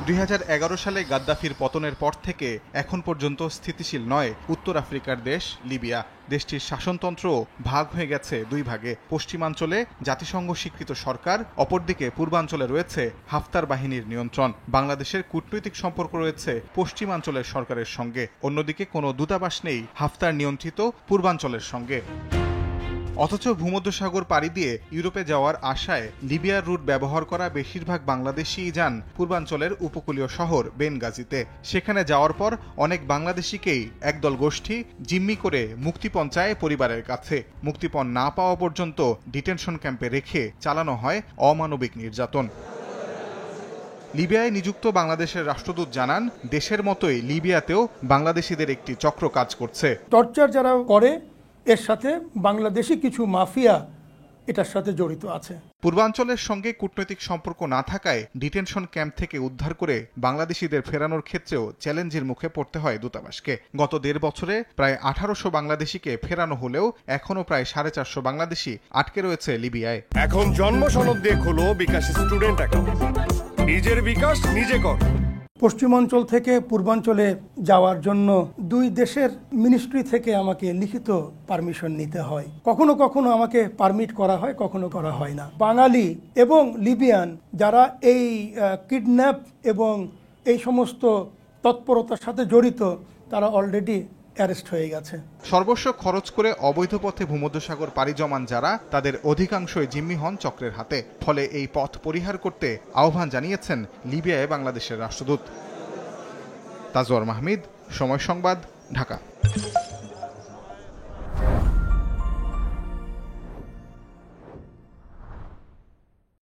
2011 সালে গাদ্দাফির পতনের পর থেকে এখন পর্যন্ত স্থিতিশীল নয় উত্তর আফ্রিকার দেশ লিবিয়া। দেশটির শাসনতন্ত্র ভাগ হয়ে গেছে দুই ভাগে। পশ্চিমাঞ্চলে জাতিসংঘ স্বীকৃত সরকার, অপরদিকে পূর্বাঞ্চলে রয়েছে হাফতার বাহিনীর নিয়ন্ত্রণ। বাংলাদেশের কূটনৈতিক সম্পর্ক রয়েছে পশ্চিমাঞ্চলের সরকারের সঙ্গে, অন্যদিকে কোনো দূতাবাস নেই হাফতার নিয়ন্ত্রিত পূর্বাঞ্চলের সঙ্গে। অথচ ভূমধ্যসাগর পাড়ি দিয়ে ইউরোপে যাওয়ার আশায় লিবিয়ার রুট ব্যবহার করা বেশিরভাগ বাংলাদেশিই যান পূর্বাঞ্চলের উপকূলীয় শহর বেনগাজিতে। সেখানে যাওয়ার পর অনেক বাংলাদেশিকেই একদল গোষ্ঠী জিম্মি করে মুক্তিপণ চায় পরিবারের কাছে। মুক্তিপণ না পাওয়া পর্যন্ত ডিটেনশন ক্যাম্পে রেখে চালানো হয় অমানবিক নির্যাতন। লিবিয়ায় নিযুক্ত বাংলাদেশের রাষ্ট্রদূত জানান, দেশের মতোই লিবিয়াতেও বাংলাদেশিদের একটি চক্র কাজ করছে। টর্চার যারা করে এর সাথে বাংলাদেশি কিছু মাফিয়া এটার সাথে জড়িত আছে। পূর্বাঞ্চলের সঙ্গে কূটনৈতিক সম্পর্ক না থাকায় ডিটেনশন ক্যাম্প থেকে উদ্ধার করে বাংলাদেশিদের ফেরানোর ক্ষেত্রেও চ্যালেঞ্জের মুখে পড়তে হয় দূতাবাসকে। গত 1.5 বছরে প্রায় 1800 বাংলাদেশিকে ফেরানো হলেও এখনো প্রায় 450 বাংলাদেশি আটকে রয়েছে লিবিয়ায়। এখন জন্ম সনদ দিয়ে খোলো বিকাশ স্টুডেন্ট অ্যাকাউন্ট। নিজের বিকাশ নিজে কর। পশ্চিমাঞ্চল থেকে পূর্বাঞ্চলে যাওয়ার জন্য দুই দেশের মিনিস্ট্রি থেকে আমাকে লিখিত পারমিশন নিতে হয়। কখনো কখনো আমাকে পারমিট করা হয়, কখনো করা হয় না। বাঙালি এবং লিবিয়ান যারা এই কিডন্যাপ এবং এই সমস্ত তৎপরতার সাথে জড়িত, তারা অলরেডি অ্যারেস্ট হয়ে গেছে। সর্বস্ব খরচ করে অবৈধ পথে ভূমধ্যসাগর পাড়ি জমান যারা, তাদের অধিকাংশই জিম্মি হন চক্রের হাতে। ফলে এই পথ পরিহার করতে আহ্বান জানিয়েছেন লিবিয়ায় বাংলাদেশের রাষ্ট্রদূত। তাজওয়ার মাহমিদ, সময় সংবাদ, ঢাকা।